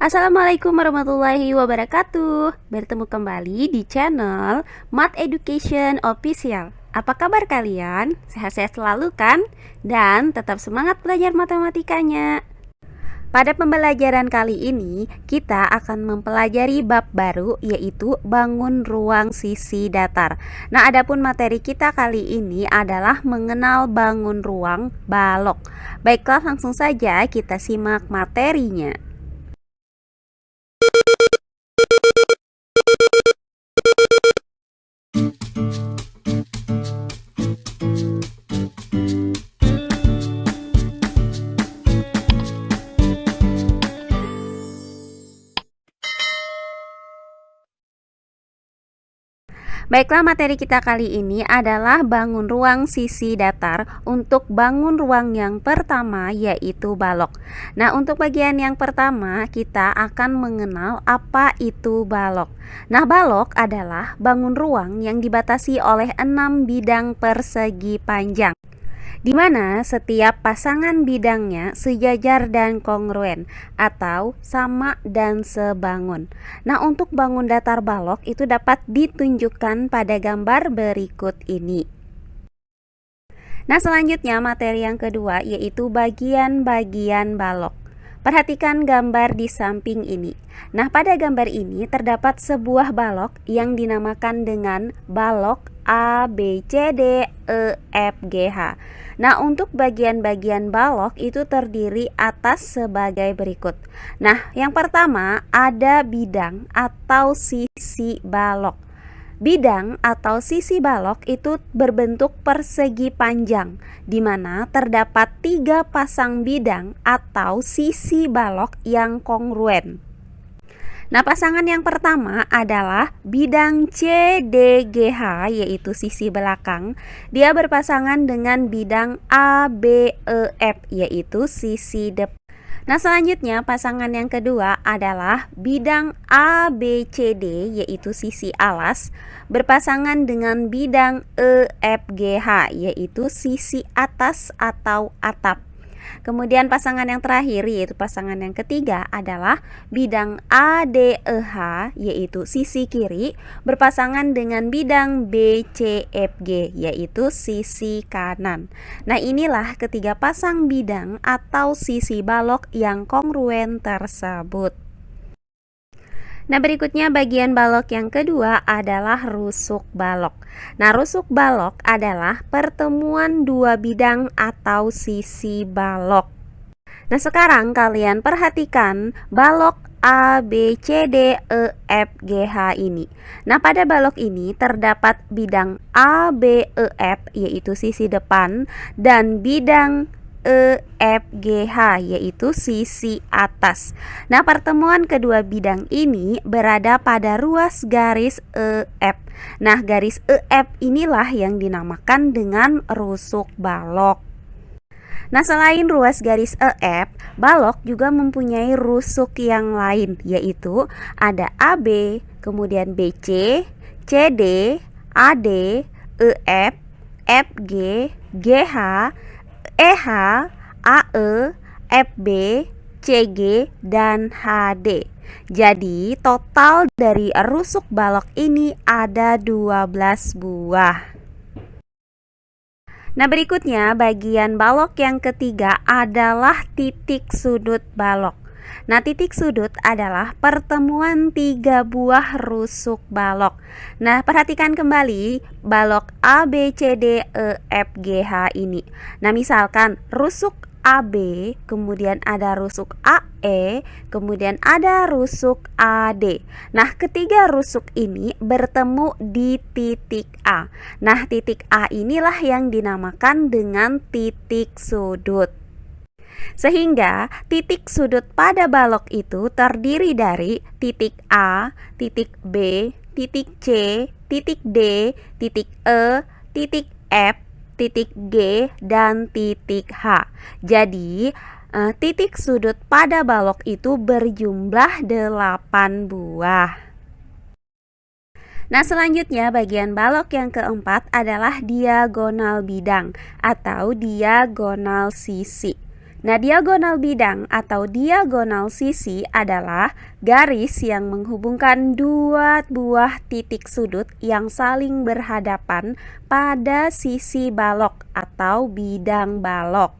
Assalamualaikum warahmatullahi wabarakatuh. Bertemu kembali di channel Math Education Official. Apa kabar kalian? Sehat-sehat selalu kan? Dan tetap semangat belajar matematikanya. Pada pembelajaran kali ini, kita akan mempelajari bab baru, yaitu bangun ruang sisi datar. Nah, adapun materi kita kali ini adalah mengenal bangun ruang balok. Baiklah, langsung saja kita simak materinya. Baiklah, materi kita kali ini adalah bangun ruang sisi datar untuk bangun ruang yang pertama, yaitu balok. Nah, untuk bagian yang pertama kita akan mengenal apa itu balok. Nah, balok adalah bangun ruang yang dibatasi oleh 6 bidang persegi panjang, di mana setiap pasangan bidangnya sejajar dan kongruen atau sama dan sebangun. Nah, untuk bangun datar balok itu dapat ditunjukkan pada gambar berikut ini. Nah, selanjutnya materi yang kedua yaitu bagian-bagian balok. Perhatikan gambar di samping ini. Nah, pada gambar ini terdapat sebuah balok yang dinamakan dengan balok A, B, C, D, E, F, G, H. Nah, untuk bagian-bagian balok itu terdiri atas sebagai berikut. Nah, yang pertama ada bidang atau sisi balok. Bidang atau sisi balok itu berbentuk persegi panjang, di mana terdapat 3 pasang bidang atau sisi balok yang kongruen. Nah, pasangan yang pertama adalah bidang CDGH, yaitu sisi belakang. Dia berpasangan dengan bidang ABEF, yaitu sisi depan. Nah, selanjutnya pasangan yang kedua adalah bidang ABCD, yaitu sisi alas, berpasangan dengan bidang EFGH, yaitu sisi atas atau atap. Kemudian pasangan yang terakhir, yaitu pasangan yang ketiga, adalah bidang ADEH, yaitu sisi kiri, berpasangan dengan bidang BCFG, yaitu sisi kanan. Nah, inilah ketiga pasang bidang atau sisi balok yang kongruen tersebut. Nah, berikutnya bagian balok yang kedua adalah rusuk balok. Nah, rusuk balok adalah pertemuan dua bidang atau sisi balok. Nah, sekarang kalian perhatikan balok A, B, C, D, E, F, G, H ini. Nah, pada balok ini terdapat bidang A, B, E, F, yaitu sisi depan, dan bidang EFGH, yaitu sisi atas. Nah, pertemuan kedua bidang ini berada pada ruas garis EF. Nah, garis EF inilah yang dinamakan dengan rusuk balok. Nah, selain ruas garis EF, balok juga mempunyai rusuk yang lain, yaitu ada AB, kemudian BC, CD, AD, EF, FG, GH, EH, AE, FB, CG, dan HD. Jadi total dari rusuk balok ini ada 12 buah. Nah, berikutnya bagian balok yang ketiga adalah titik sudut balok. Nah, titik sudut adalah pertemuan 3 buah rusuk balok. Nah, perhatikan kembali balok A, B, C, D, E, F, G, H ini. Nah, misalkan rusuk AB, kemudian ada rusuk AE, kemudian ada rusuk AD. Nah, ketiga rusuk ini bertemu di titik A. Nah, titik A inilah yang dinamakan dengan titik sudut. Sehingga titik sudut pada balok itu terdiri dari titik A, titik B, titik C, titik D, titik E, titik F, titik G, dan titik H. Jadi titik sudut pada balok itu berjumlah 8 buah. Nah, selanjutnya bagian balok yang keempat adalah diagonal bidang atau diagonal sisi. Nah, diagonal bidang atau diagonal sisi adalah garis yang menghubungkan dua buah titik sudut yang saling berhadapan pada sisi balok atau bidang balok.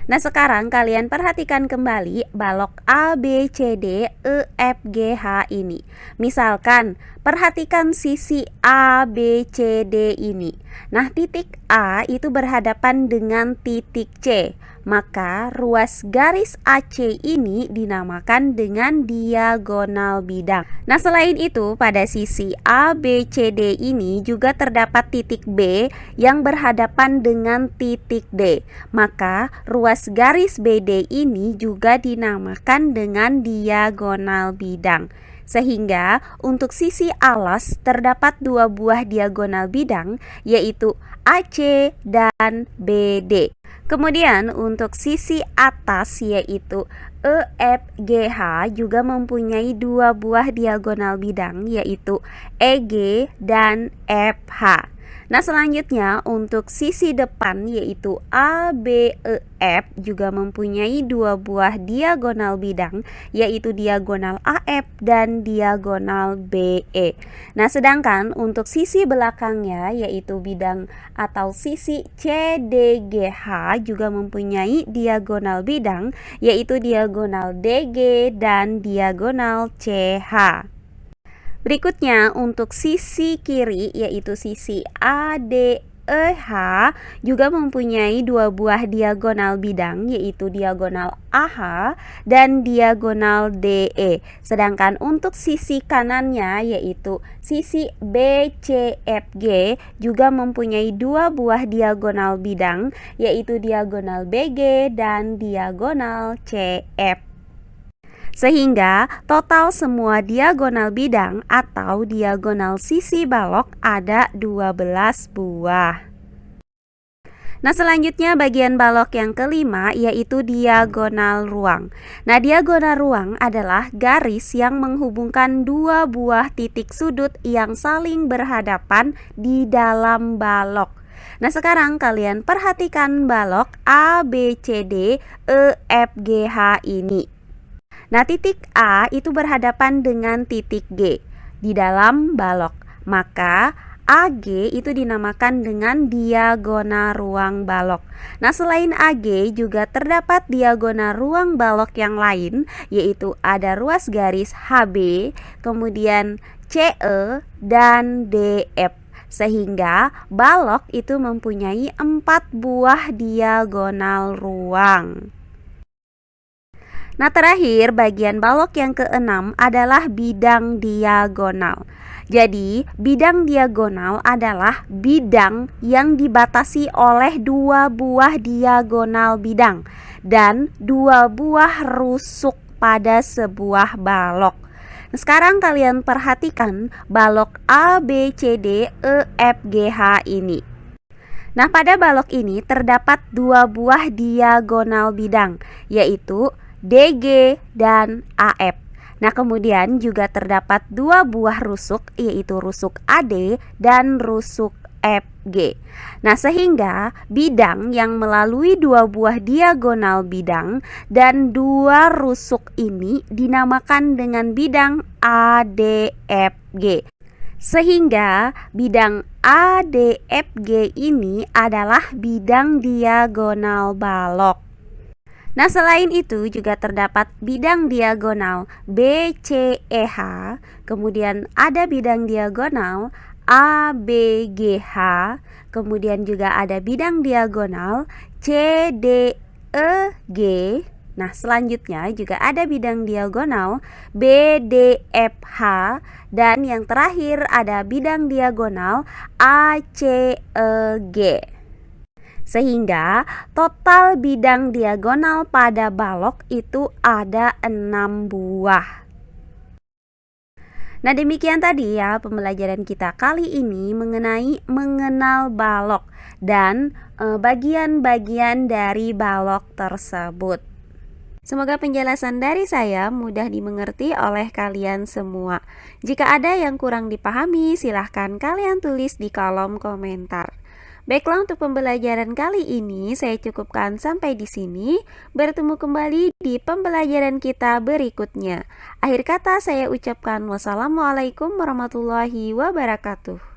Nah, sekarang kalian perhatikan kembali balok A, B, C, D, E, F, G, H ini. Misalkan, perhatikan sisi A, B, C, D ini. Nah, titik A itu berhadapan dengan titik C. Maka, ruas garis AC ini dinamakan dengan diagonal bidang. Nah, selain itu, pada sisi A, B, C, D ini juga terdapat titik B yang berhadapan dengan titik D. Maka, ruas garis BD ini juga dinamakan dengan diagonal bidang. Sehingga untuk sisi alas terdapat dua buah diagonal bidang, yaitu AC dan BD. Kemudian untuk sisi atas yaitu EFGH juga mempunyai dua buah diagonal bidang, yaitu EG dan FH. Nah, selanjutnya untuk sisi depan yaitu ABEF juga mempunyai dua buah diagonal bidang, yaitu diagonal AF dan diagonal BE. Nah, sedangkan untuk sisi belakangnya yaitu bidang atau sisi CDGH juga mempunyai diagonal bidang, yaitu diagonal DG dan diagonal CH. Berikutnya untuk sisi kiri yaitu sisi ADEH juga mempunyai dua buah diagonal bidang, yaitu diagonal AH dan diagonal DE. Sedangkan untuk sisi kanannya yaitu sisi BCFG juga mempunyai dua buah diagonal bidang, yaitu diagonal BG dan diagonal CF. Sehingga total semua diagonal bidang atau diagonal sisi balok ada 12 buah. Nah, selanjutnya bagian balok yang kelima yaitu diagonal ruang. Nah, diagonal ruang adalah garis yang menghubungkan dua buah titik sudut yang saling berhadapan di dalam balok. Nah, sekarang kalian perhatikan balok A, B, C, D, E, F, G, H ini. Nah, titik A itu berhadapan dengan titik G di dalam balok. Maka AG itu dinamakan dengan diagonal ruang balok. Nah, selain AG juga terdapat diagonal ruang balok yang lain, yaitu ada ruas garis HB, kemudian CE dan DF. Sehingga balok itu mempunyai 4 buah diagonal ruang. Nah, terakhir bagian balok yang keenam adalah bidang diagonal. Jadi, bidang diagonal adalah bidang yang dibatasi oleh dua buah diagonal bidang dan dua buah rusuk pada sebuah balok. Nah, sekarang kalian perhatikan balok A, B, C, D, E, F, G, H ini. Nah, pada balok ini terdapat dua buah diagonal bidang, yaitu DG dan AF. Nah, kemudian juga terdapat dua buah rusuk, yaitu rusuk AD dan rusuk FG. Nah, sehingga bidang yang melalui dua buah diagonal bidang dan dua rusuk ini dinamakan dengan bidang ADFG. Sehingga bidang ADFG ini adalah bidang diagonal balok. Nah, selain itu juga terdapat bidang diagonal BCEH, kemudian ada bidang diagonal ABGH, kemudian juga ada bidang diagonal CDEG. Nah, selanjutnya juga ada bidang diagonal BDFH dan yang terakhir ada bidang diagonal ACEG. Sehingga total bidang diagonal pada balok itu ada 6 buah. Nah, demikian tadi ya pembelajaran kita kali ini mengenai mengenal balok dan bagian-bagian dari balok tersebut. Semoga penjelasan dari saya mudah dimengerti oleh kalian semua. Jika ada yang kurang dipahami, silahkan kalian tulis di kolom komentar. Baiklah, untuk pembelajaran kali ini saya cukupkan sampai di sini. Bertemu kembali di pembelajaran kita berikutnya. Akhir kata saya ucapkan wassalamualaikum warahmatullahi wabarakatuh.